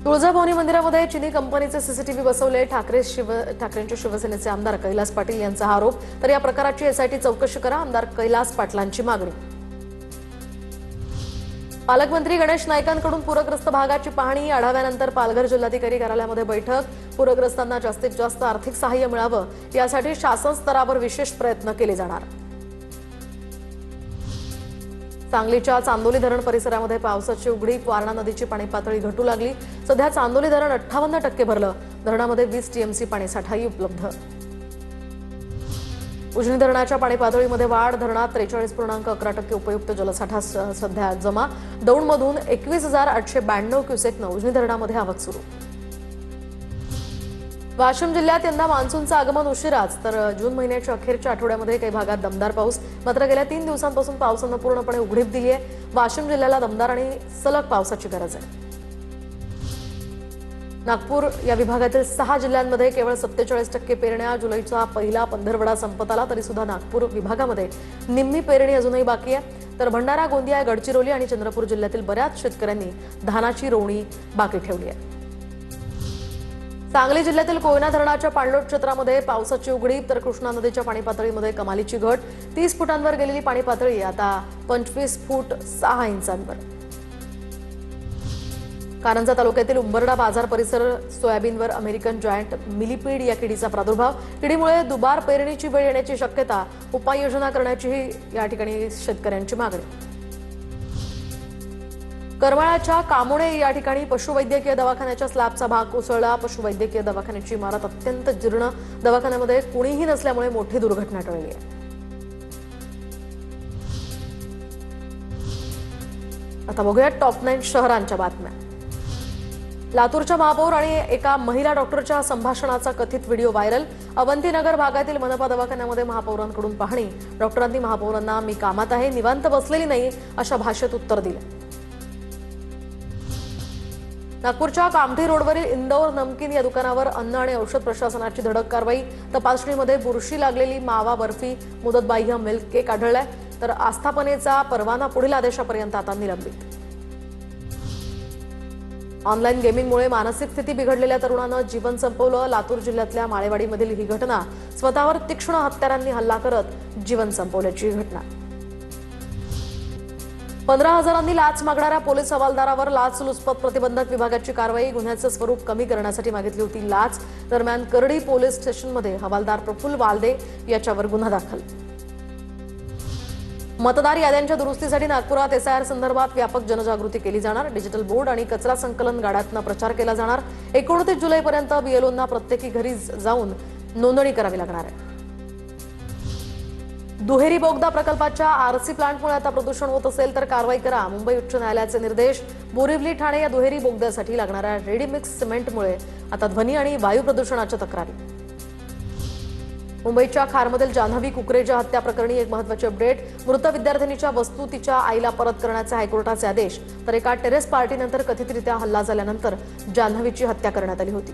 तुळजाभवानी मंदिरामध्ये चीनी कंपनीचे सीसीटीव्ही बसवले। ठाकरेंच्या शिवसेनेचे आमदार कैलास पाटील यांचा आरोप। तर या प्रकाराची एसआयटी चौकशी करा, आमदार कैलास पाटलांची मागणी। पालकमंत्री गणेश नाईकांकडून पूरग्रस्त भागाची पाहणी। आढाव्यानंतर पालघर जिल्हाधिकारी कार्यालयामध्ये बैठक। पूरग्रस्तांना जास्तीत जास्त आर्थिक सहाय्य मिळावं यासाठी शासन स्तरावर विशेष प्रयत्न केले जाणार। सांगलीच्या चांदोली धरण परिसरामध्ये पावसाची उघडीप। वारणा नदीची पाणी पातळी घटू लागली। सध्या चांदोली धरण 58% भरलं। धरणामध्ये 20 टीएमसी पाणीसाठाही उपलब्ध। उजनी धरणाच्या पाणी पातळीमध्ये वाढ। धरणात 43.11% उपयुक्त जलसाठा सध्या जमा। दौंडमधून 21,892 क्युसेकनं उजनी धरणामध्ये आवक सुरू। वाशिम जिल्ह्यात यंदा मान्सूनचं आगमन उशिराच। तर जून महिन्याच्या अखेरच्या आठवड्यामध्ये काही भागात दमदार पाऊस। मात्र गेल्या 3 दिवसांपासून पावसानं पूर्णपणे उघडीप दिली आहे। वाशिम जिल्ह्याला दमदार आणि सलग पावसाची गरज आहे। नागपूर या विभागातील 6 जिल्ह्यांमध्ये केवळ 47% पेरण्या। जुलैचा पहिला पंधरवडा संपत आला तरी सुद्धा नागपूर विभागामध्ये निम्मी पेरणी अजूनही बाकी आहे। तर भंडारा, गोंदिया, गडचिरोली आणि चंद्रपूर जिल्ह्यातील बऱ्याच शेतकऱ्यांनी धानाची रोवणी बाकी ठेवली आहे। सांगली जिल्ह्यातील कोयना धरणाच्या पाणलोट क्षेत्रामध्ये पावसाची उघडीप। तर कृष्णा नदीच्या पाणी पातळीमध्ये कमालीची घट। 30 फुटांवर गेलेली पाणी पातळी आता 25 फूट 6 इंचांवर। कारंजा तालुक्यातील उंबरडा बाजार परिसर सोयाबीनवर अमेरिकन जायंट मिलीपीड या किडीचा प्रादुर्भाव। किडीमुळे दुबार पेरणीची वेळ येण्याची शक्यता। उपाययोजना करण्याचीही या ठिकाणी शेतकऱ्यांची मागणी। करमाळ्याच्या कामोणे या ठिकाणी पशुवैद्यकीय दवाखान्याच्या स्लॅबचा भाग कोसळला। पशुवैद्यकीय दवाखान्याची इमारत अत्यंत जीर्ण। दवाखान्यामध्ये कुणीही नसल्यामुळे मोठी दुर्घटना टळली आहे। आता बघूया टॉप 9 शहरांच्या बातम्या। लातूरच्या महापौर आणि एका महिला डॉक्टरच्या संभाषणाचा कथित व्हिडिओ व्हायरल। अवंतीनगर भागातील मनपा दवाखान्यामध्ये महापौरांकडून पाहणी। डॉक्टरांनी महापौरांना मी कामात आहे, निवांत बसलेली नाही अशा भाषेत उत्तर दिलं। नागपूरच्या कामठी रोडवरील इंदौर नमकीन या दुकानावर अन्न आणि औषध प्रशासनाची धडक कारवाई। तपासणीमध्ये बुरशी लागलेली मावा बर्फी, मुदतबाह्य मिल्क केक आढळलाय। तर आस्थापनेचा परवाना पुढील आदेशापर्यंत आता निलंबित। ऑनलाईन गेमिंगमुळे मानसिक स्थिती बिघडलेल्या तरुणानं जीवन संपवलं। लातूर जिल्ह्यातल्या माळेवाडीमधील ही घटना। स्वतःवर तीक्ष्ण हत्यारांनी हल्ला करत जीवन संपवल्याची घटना। 15,000 लाच मागणाऱ्या पोलीस हवालदारावर लाचलुचपत प्रतिबंधक विभागाची कारवाई। गुन्ह्याचं स्वरूप कमी करण्यासाठी मागितली होती लाच। दरम्यान करडी पोलीस स्टेशनमध्ये हवालदार प्रफुल्ल वालदे याच्यावर गुन्हा दाखल। मतदार याद्यांच्या दुरुस्तीसाठी नागपुरात एसआयआर संदर्भात व्यापक जनजागृती केली जाणार। डिजिटल बोर्ड आणि कचरा संकलन गाड्यातनं प्रचार केला जाणार। 29 जुलैपर्यंत बीएलओंना प्रत्येकी घरी जाऊन नोंदणी करावी लागणार आहे। दुहेरी बोगदा प्रकल्पाच्या आरसी प्लांटमुळे आता प्रदूषण होत असेल तर कारवाई करा। मुंबई उच्च न्यायालयाचे निर्देश। बोरिवली ठाणे या दुहेरी बोगद्यासाठी लागणाऱ्या रेडीमिक्स सिमेंटमुळे आता ध्वनी आणि वायू प्रदूषणाच्या तक्रारी। मुंबईच्या खारमधील जान्हवी कुकरेजा हत्या प्रकरणी एक महत्त्वाची अपडेट। मृत विद्यार्थिनीच्या वस्तू तिच्या आईला परत करण्याचे हायकोर्टाचे आदेश। तर एका टेरेस पार्टीनंतर कथितरित्या हल्ला झाल्यानंतर जान्हवीची हत्या करण्यात आली होती।